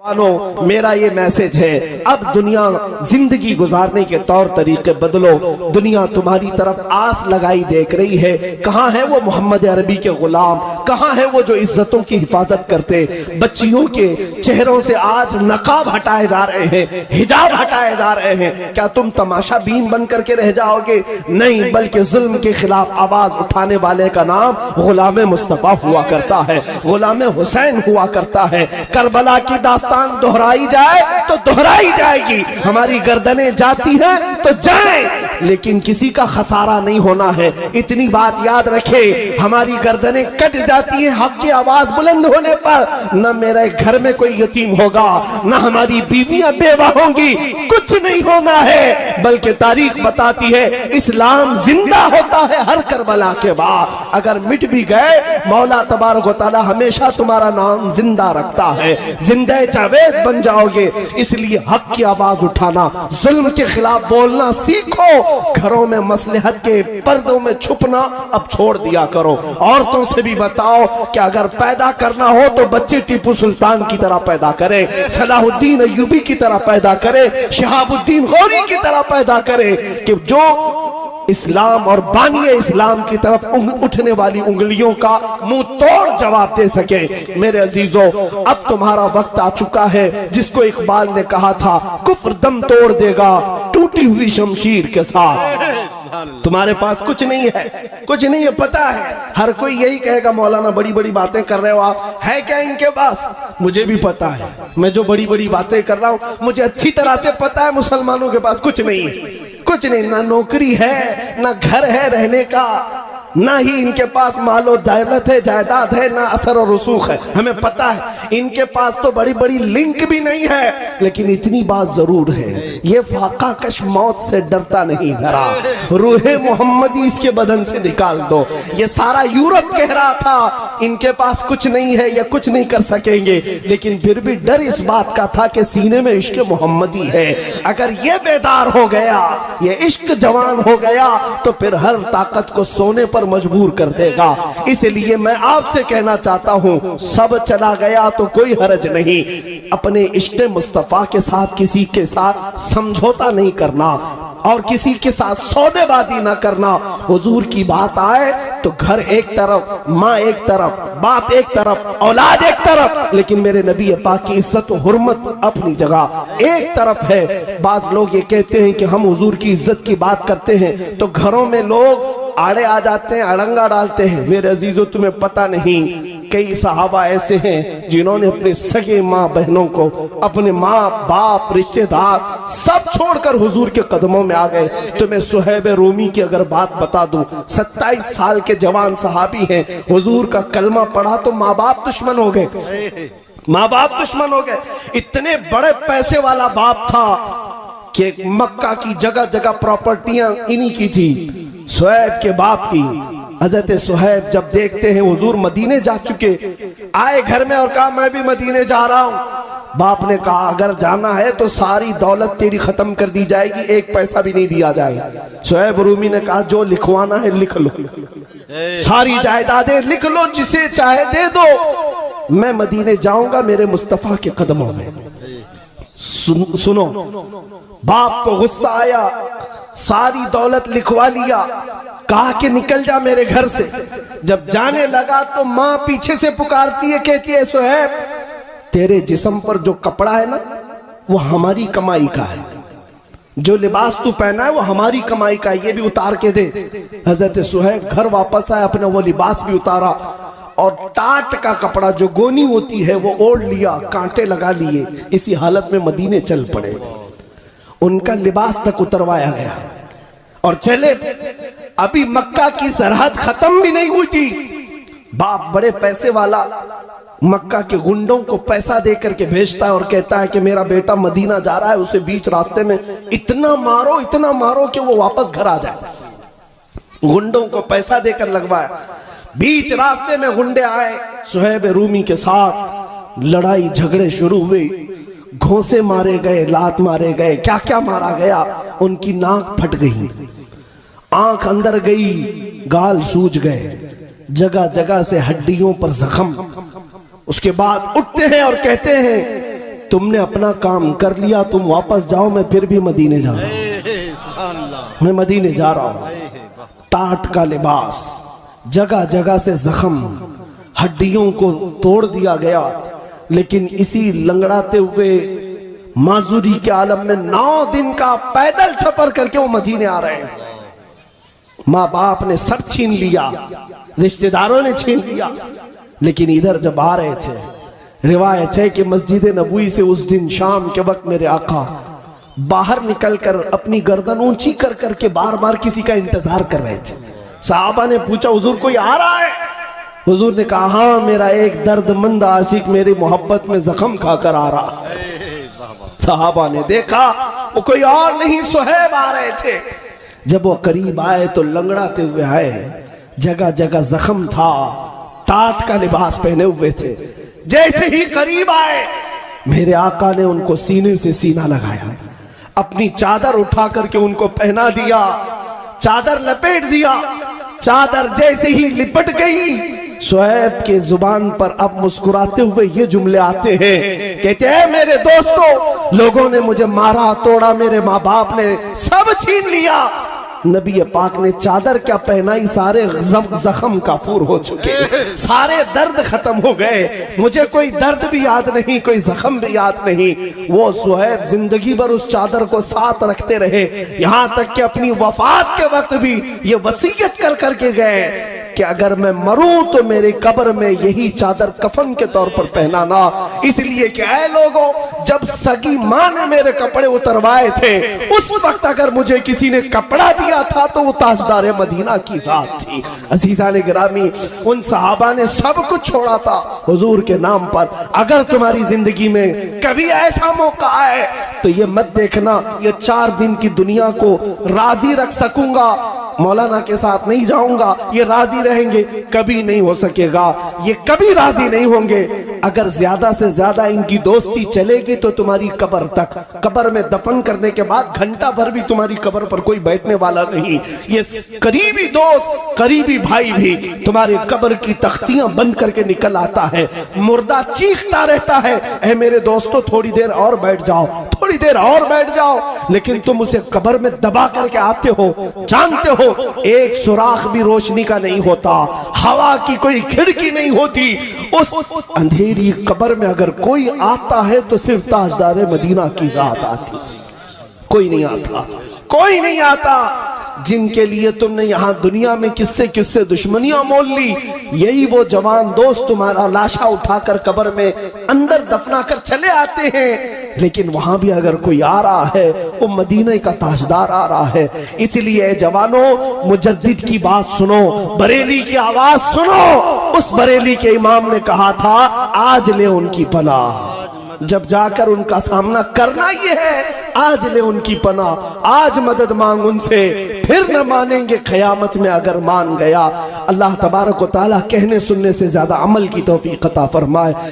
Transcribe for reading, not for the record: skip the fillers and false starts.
मेरा ये मैसेज है, अब दुनिया जिंदगी गुजारने के तौर तरीके बदलो। दुनिया तुम्हारी तरफ आस लगाई देख रही है। कहाँ है वो मोहम्मद अरबी के गुलाम, कहाँ है वो जो इज्जतों की हिफाजत करते। बच्चियों के चेहरों से आज नकाब हटाए जा रहे हैं, हिजाब हटाए जा रहे हैं। क्या तुम तमाशा बीन बन करके रह जाओगे? नहीं, बल्कि जुल्म के खिलाफ आवाज उठाने वाले का नाम गुलाम मुस्तफा हुआ करता है, गुलाम हुसैन हुआ करता है। करबला की दास्तान दोहराई जाए तो दोहराई जाएगी। हमारी गर्दनें जाती हैं तो जाएं, लेकिन किसी का खसारा नहीं होना है। इतनी बात याद रखे, हमारी गर्दनें कट जाती हैं हक की आवाज बुलंद होने पर। न मेरे घर में कोई यतीम होगा, न हमारी बीवियां बेवा होंगी, कुछ नहीं होना है। बल्कि तारीख बताती है इस्लाम जिंदा होता है हर करबला के बाद। अगर मिट भी गए, मौला तबारक व तआला हमेशा तुम्हारा नाम जिंदा रखता है, जिंदा जावेद बन जाओगे। इसलिए हक की आवाज उठाना, जुल्म के खिलाफ बोलना सीखो। घरों में मसलहत के पर्दों में छुपना अब छोड़ दिया करो। औरतों से भी बताओ कि अगर पैदा करना हो तो बच्चे टीपू सुल्तान की तरह पैदा करे, सलाहुद्दीन अय्यूबी की तरह पैदा करे, शहाबुद्दीन गौरी की तरह पैदा करे, कि जो इस्लाम और बानी इस्लाम की तरफ उठने वाली उंगलियों का मुंह तोड़ जवाब दे सके। मेरे अजीजों, अब तुम्हारा वक्त आ चुका है जिसको इकबाल ने कहा था, कुफ्र दम तोड़ देगा टूटी हुई शमशीर के साथ। तुम्हारे पास कुछ नहीं है, कुछ नहीं है, पता है। हर कोई यही कहेगा मौलाना बड़ी बड़ी बातें कर रहे हो आप, है क्या इनके पास? मुझे भी पता है, मैं जो बड़ी बड़ी बातें कर रहा हूं मुझे अच्छी तरह से पता है मुसलमानों के पास कुछ नहीं है, कुछ नहीं। ना नौकरी है, ना घर है रहने का, ना ही इनके पास मालो दौलत है, जायदाद है, ना असर और रसूख है। हमें पता है इनके पास तो बड़ी बड़ी लिंक भी नहीं है, लेकिन इतनी बात जरूर है, ये फाका कश मौत से डरता नहीं जरा। रूहे मोहम्मदी इसके बदन से निकाल दो। ये सारा यूरोप कह रहा था इनके पास कुछ नहीं है या कुछ नहीं कर सकेंगे, लेकिन फिर भी डर इस बात का था कि सीने में इश्क मोहम्मदी है। अगर ये बेदार हो गया, ये इश्क जवान हो गया, तो फिर हर ताकत को सोने पर मजबूर कर देगा। इसलिए मैं आपसे कहना चाहता हूं, सब चला गया तो कोई हर्ज नहीं। अपने इश्क मुस्तफा के साथ किसी के साथ समझौता नहीं करना और किसी के साथ सौदेबाजी ना करना। हुजूर की बात आए तो घर एक तरफ, माँ एक तरफ, बाप एक तरफ, औलाद एक तरफ, लेकिन मेरे नबी पाक की इज्जत और हुर्मत अपनी जगह एक तरफ है। बाज लोग ये कहते हैं कि हम हुजूर की इज्जत की बात करते हैं तो घरों में लोग आड़े आ जाते हैं, अड़ंगा डालते हैं। मेरे अजीजों, तुम्हें पता नहीं, कई सहाबा ऐसे हैं जिन्होंने अपने सगे माँ बहनों को, अपने माँ बाप रिश्तेदार सब छोड़कर हुजूर के कदमों में आ गए। तुम्हें सुहैब रूमी की अगर बात बता दूं, 27 साल के जवान सहाबी हैं, हुजूर का कलमा पढ़ा तो माँ बाप दुश्मन हो गए, माँ बाप दुश्मन हो गए। इतने बड़े पैसे वाला बाप था कि मक्का की जगह जगह प्रॉपर्टियां इन्हीं की थी, सुहैब के बाप की। हजरत सुहैब जब देखते हैं हुजूर मदीने जा चुके, आए घर में और कहा मैं भी मदीने जा रहा हूं। बाप ने कहा अगर जाना है तो सारी दौलत तेरी खत्म कर दी जाएगी, एक पैसा भी नहीं दिया जाएगा। सुहैब रूमी ने कहा जो लिखवाना है लिख लो, सारी जायदादें लिख लो, जिसे चाहे दे दो, मैं मदीने जाऊंगा मेरे मुस्तफा के कदमों में। सुनो, बाप को गुस्सा आया, सारी दौलत लिखवा लिया, कहा कि निकल जा मेरे घर से। जब जाने लगा तो माँ पीछे से पुकारती है, कहती है सुहैब तेरे जिस्म पर जो कपड़ा है ना वो हमारी कमाई का है, जो लिबास तू पहना है वो हमारी कमाई का है, ये भी उतार के दे। हजरत सुहैब घर वापस आए, अपना वो लिबास भी उतारा और टाट का कपड़ा जो गोनी होती है वो ओढ़ लिया, कांटे लगा लिए, इसी हालत में मदीने चल पड़े। उनका लिबास तक उतरवाया गया और चले। अभी मक्का की सरहद खत्म भी नहीं हुई थी, बाप बड़े पैसे वाला मक्का के गुंडों को पैसा दे करके भेजता है और कहता है कि मेरा बेटा मदीना जा रहा है, उसे बीच रास्ते में इतना मारो कि वो वापस घर आ जाए। गुंडों को पैसा देकर लगवाया। बीच रास्ते में गुंडे आए, सुहैब रूमी के साथ लड़ाई झगड़े शुरू हुए, घोंसे मारे गए, लात मारे गए, क्या क्या मारा गया। उनकी नाक फट गई, आंख अंदर गई, गाल सूज गए, जगह जगह से हड्डियों पर जख्म। उसके बाद उठते हैं और कहते हैं तुमने अपना काम कर लिया, तुम वापस जाओ, मैं फिर भी मदीने जा रहा हूं, मैं मदीने जा रहा हूं। टाट का लिबास, जगह जगह से जख्म, हड्डियों को तोड़ दिया गया, लेकिन इसी लंगड़ाते हुए माजूरी के आलम में 9 दिन का पैदल सफर करके वो मदीने आ रहे हैं। माँ बाप ने सब छीन लिया, रिश्तेदारों ने छीन लिया, लेकिन इधर जब आ रहे थे, रिवायत है कि मस्जिद नबवी से उस दिन शाम के वक्त मेरे आका बाहर निकलकर अपनी गर्दन ऊंची कर करके बार बार किसी का इंतजार कर रहे थे। साहबा ने पूछा, हुजूर कोई आ रहा है? हुजूर ने कहा, हाँ, मेरा एक दर्दमंद आशिक मेरी मोहब्बत में जख्म खाकर आ रहा। साहबा ने देखा वो कोई और नहीं, सुहैब आ रहे थे। जब वो करीब आए तो लंगड़ाते हुए आए, जगह जगह जख्म था, टाट का लिबास पहने हुए थे। जैसे ही करीब आए, मेरे आका ने उनको सीने से सीना लगाया, अपनी चादर उठा करके उनको पहना दिया, चादर लपेट दिया। चादर जैसे ही लिपट गई, शुएब के जुबान पर अब मुस्कुराते हुए ये जुमले आते हैं, कहते हैं, मेरे दोस्तों, लोगों ने मुझे मारा तोड़ा, मेरे माँ बाप ने सब छीन लिया, नबी पाक ने चादर क्या पहनाई, सारे जख्म काफूर हो चुके, सारे दर्द खत्म हो गए, मुझे कोई दर्द भी याद नहीं, कोई जख्म भी याद नहीं। वो सुहैब जिंदगी भर उस चादर को साथ रखते रहे, यहां तक कि अपनी वफात के वक्त भी ये वसीयत कर करके गए कि अगर मैं मरूं तो मेरे कब्र में यही चादर कफन के तौर पर पहनाना, इसलिए कि ऐ लोगों, जब सगी मां ने मेरे कपड़े उतरवाए थे, उस वक्त अगर मुझे किसी ने कपड़ा दिया था तो वो ताजदार मदीना की जात थी। अजीजान गिरामी, उन सहाबा ने सब कुछ छोड़ा था हुजूर के नाम पर। अगर तुम्हारी जिंदगी में कभी ऐसा मौका आए तो ये मत देखना ये 4 दिन की दुनिया को राजी रख सकूंगा, मौलाना के साथ नहीं जाऊंगा, ये राजी रहेंगे, कभी नहीं हो सकेगा, ये कभी राजी नहीं होंगे। अगर ज्यादा से ज्यादा इनकी दोस्ती चलेगी तो तुम्हारी कब्र तक, कब्र में दफन करने के बाद घंटा भर भी तुम्हारी कब्र पर कोई बैठने वाला नहीं। ये करीबी दोस्त, करीबी भाई भी तुम्हारे कब्र की तख्तियां बंद करके निकल आता है, मुर्दा चीखता रहता है, ऐ मेरे दोस्तों थोड़ी देर और बैठ जाओ, थोड़ी देर और बैठ जाओ, लेकिन तुम उसे कब्र में दबा करके आते हो, जानते हो एक सुराख भी रोशनी का नहीं होता, हवा की कोई खिड़की नहीं होती। उस अंधेरी कब्र में अगर कोई आता है तो सिर्फ ताजदार मदीना की जात आती, कोई नहीं आता, कोई नहीं आता। जिनके लिए तुमने यहां दुनिया में किससे किससे दुश्मनियां मोल ली, यही वो जवान दोस्त तुम्हारा लाशा उठाकर कब्र में अंदर दफना कर चले आते हैं। लेकिन वहां भी अगर कोई आ रहा है, वो मदीने का ताजदार आ रहा है। इसलिए जवानों, मुजद्दिद की बात सुनो, बरेली की आवाज सुनो। उस बरेली के इमाम ने कहा था, आज ले उनकी पनाह, जब जाकर उनका सामना करना ये है, आज ले उनकी पनाह, आज मदद मांग उनसे, फिर न मानेंगे क़यामत में अगर मान गया। अल्लाह तबारक व तआला कहने सुनने से ज्यादा अमल की तौफीक अता फरमाए।